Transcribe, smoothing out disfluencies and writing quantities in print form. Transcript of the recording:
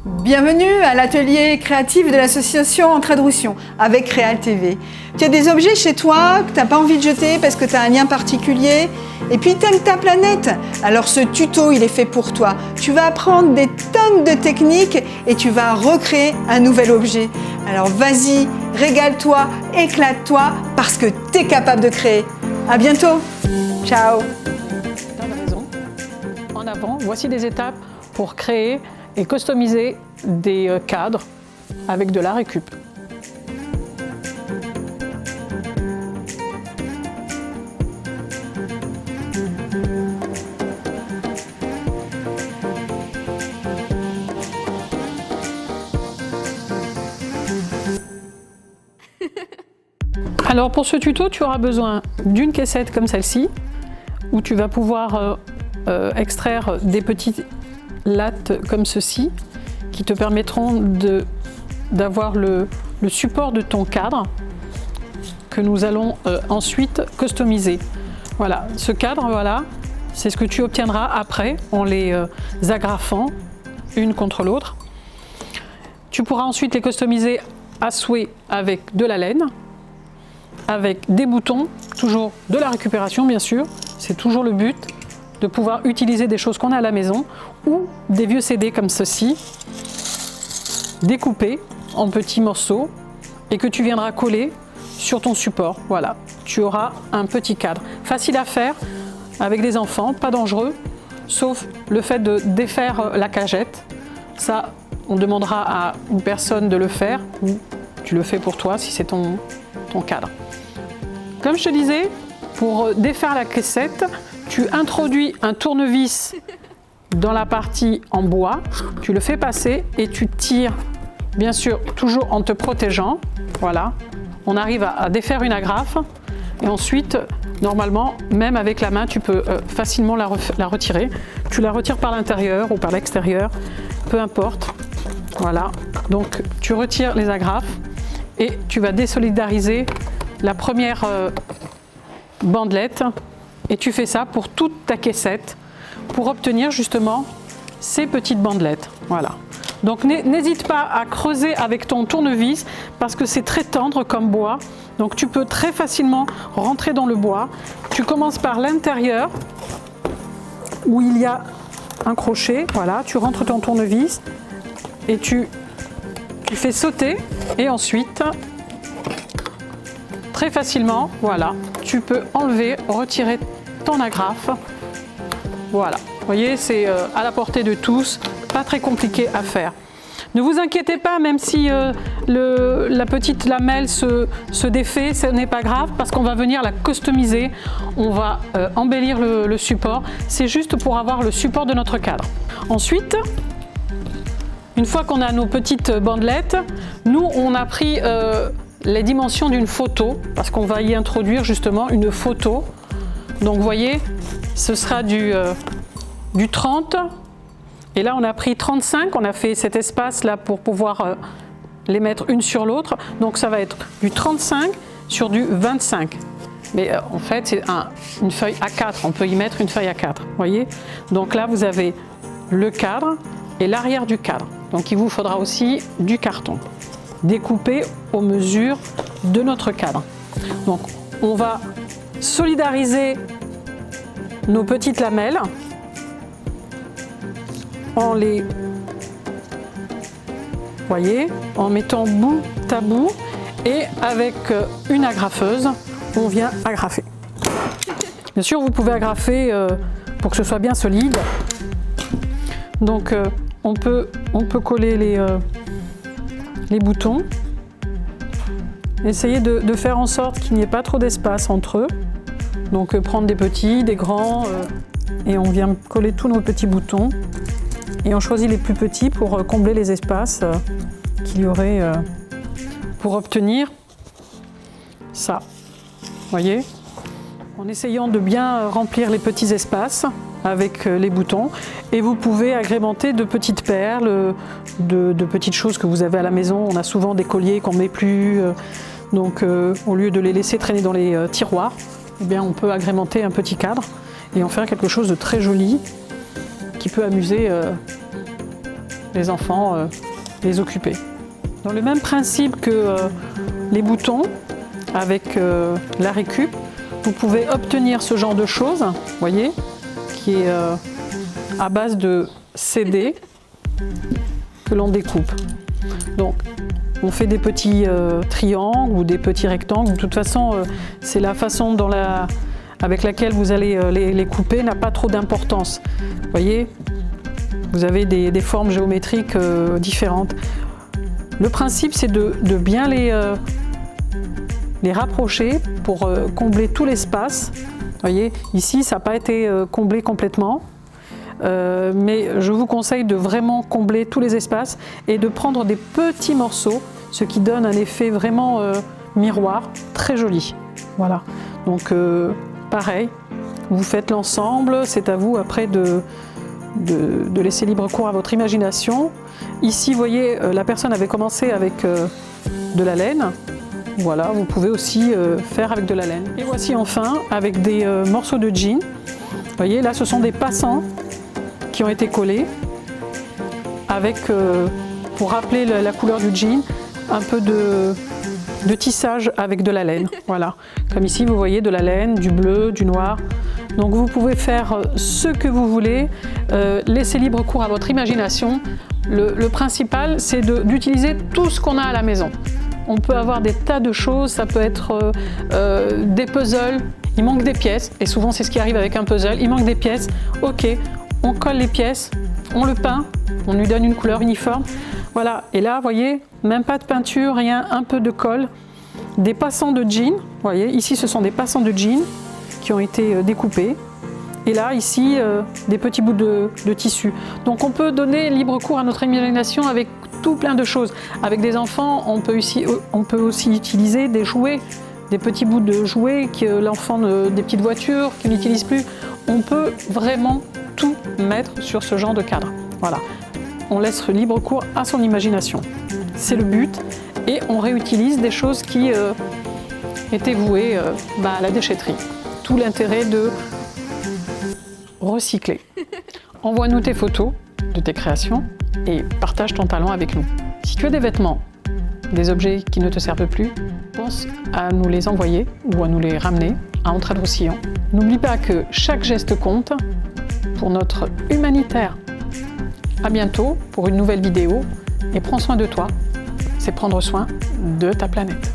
Bienvenue à l'atelier créatif de l'association Entraide Roussillon avec Réal TV. Tu as des objets chez toi que tu n'as pas envie de jeter parce que tu as un lien particulier et puis tu aimes ta planète. Alors ce tuto, il est fait pour toi. Tu vas apprendre des tonnes de techniques et tu vas recréer un nouvel objet. Alors vas-y, régale-toi, éclate-toi parce que tu es capable de créer. À bientôt. Ciao. Tu as raison. En avant, voici des étapes pour créer et customiser des cadres avec de la récup. Alors pour ce tuto, tu auras besoin d'une caissette comme celle-ci où tu vas pouvoir extraire des petites lattes comme ceci qui te permettront d'avoir le support de ton cadre que nous allons ensuite customiser. Voilà, ce cadre, voilà, c'est ce que tu obtiendras après en les agrafant une contre l'autre. Tu pourras ensuite les customiser à souhait avec de la laine, avec des boutons, toujours de la récupération bien sûr, c'est toujours le but de pouvoir utiliser des choses qu'on a à la maison ou des vieux CD comme ceci, découpés en petits morceaux et que tu viendras coller sur ton support. Voilà, tu auras un petit cadre. Facile à faire avec des enfants, pas dangereux, sauf le fait de défaire la cagette. Ça, on demandera à une personne de le faire ou tu le fais pour toi si c'est ton cadre. Comme je te disais, pour défaire la caissette, tu introduis un tournevis dans la partie en bois, tu le fais passer et tu tires, bien sûr, toujours en te protégeant. Voilà, on arrive à défaire une agrafe et ensuite, normalement, même avec la main, tu peux facilement la retirer. Tu la retires par l'intérieur ou par l'extérieur, peu importe. Voilà, donc tu retires les agrafes et tu vas désolidariser la première bandelette. Et tu fais ça pour toute ta caissette pour obtenir justement ces petites bandelettes. Voilà. Donc n'hésite pas à creuser avec ton tournevis parce que c'est très tendre comme bois. Donc tu peux très facilement rentrer dans le bois. Tu commences par l'intérieur où il y a un crochet. Voilà, tu rentres ton tournevis et tu fais sauter et ensuite très facilement, voilà, tu peux enlever, retirer ton agrafe. Voilà, vous voyez, c'est à la portée de tous, pas très compliqué à faire. Ne vous inquiétez pas, même si la petite lamelle se défait, ce n'est pas grave parce qu'on va venir la customiser, on va embellir le support. C'est juste pour avoir le support de notre cadre. Ensuite, une fois qu'on a nos petites bandelettes, nous on a pris les dimensions d'une photo parce qu'on va y introduire justement une photo. Donc vous voyez, ce sera du 30 et là on a pris 35, on a fait cet espace là pour pouvoir les mettre une sur l'autre. Donc ça va être du 35 sur du 25. Mais en fait c'est une feuille A4, on peut y mettre une feuille A4, vous voyez. Donc là vous avez le cadre et l'arrière du cadre. Donc il vous faudra aussi du carton découpé aux mesures de notre cadre. Donc on va solidariser nos petites lamelles en les, voyez, en mettant bout à bout et avec une agrafeuse, on vient agrafer. Bien sûr, vous pouvez agrafer pour que ce soit bien solide. Donc on peut coller les boutons. Essayez de faire en sorte qu'il n'y ait pas trop d'espace entre eux. Donc prendre des petits, des grands, et on vient coller tous nos petits boutons. Et on choisit les plus petits pour combler les espaces qu'il y aurait pour obtenir ça. Voyez, en essayant de bien remplir les petits espaces avec les boutons. Et vous pouvez agrémenter de petites perles, de petites choses que vous avez à la maison. On a souvent des colliers qu'on ne met plus. Donc au lieu de les laisser traîner dans les tiroirs, eh bien, on peut agrémenter un petit cadre et en faire quelque chose de très joli qui peut amuser les enfants les occuper. Dans le même principe que les boutons, avec la récup, vous pouvez obtenir ce genre de choses, voyez, qui est à base de CD que l'on découpe. Donc, on fait des petits triangles ou des petits rectangles. De toute façon, c'est la façon avec laquelle vous allez les couper n'a pas trop d'importance. Vous voyez, vous avez des formes géométriques différentes. Le principe, c'est de bien les rapprocher pour combler tout l'espace. Vous voyez, ici, ça n'a pas été comblé complètement. Mais je vous conseille de vraiment combler tous les espaces et de prendre des petits morceaux, ce qui donne un effet vraiment miroir, très joli. Voilà, donc pareil, vous faites l'ensemble, c'est à vous après de laisser libre cours à votre imagination. Ici, vous voyez, la personne avait commencé avec de la laine. Voilà, vous pouvez aussi faire avec de la laine. Et voici enfin avec des morceaux de jean. Vous voyez, là, ce sont des passants qui ont été collés avec, pour rappeler la couleur du jean, un peu de tissage avec de la laine. Voilà, comme ici, vous voyez de la laine, du bleu, du noir. Donc vous pouvez faire ce que vous voulez, laissez libre cours à votre imagination. Le principal, c'est d'utiliser tout ce qu'on a à la maison. On peut avoir des tas de choses, ça peut être des puzzles, il manque des pièces, et souvent c'est ce qui arrive avec un puzzle, il manque des pièces, ok, on colle les pièces, on le peint, on lui donne une couleur uniforme, voilà, et là, vous voyez, même pas de peinture, rien, un peu de colle, des passants de jean, vous voyez, ici ce sont des passants de jean qui ont été découpés, et là, ici, des petits bouts de tissu. Donc on peut donner libre cours à notre imagination avec tout plein de choses. Avec des enfants, on peut aussi utiliser des jouets, des petits bouts de jouets, que l'enfant, des petites voitures qu'il n'utilise plus. On peut vraiment tout mettre sur ce genre de cadre. Voilà, on laisse libre cours à son imagination. C'est le but. Et on réutilise des choses qui étaient vouées à la déchetterie. Tout l'intérêt de recycler. Envoie-nous tes photos de tes créations et partage ton talent avec nous. Si tu as des vêtements, des objets qui ne te servent plus, pense à nous les envoyer ou à nous les ramener à Entraide-Roussillon. N'oublie pas que chaque geste compte pour notre humanitaire. À bientôt pour une nouvelle vidéo et prends soin de toi. C'est prendre soin de ta planète.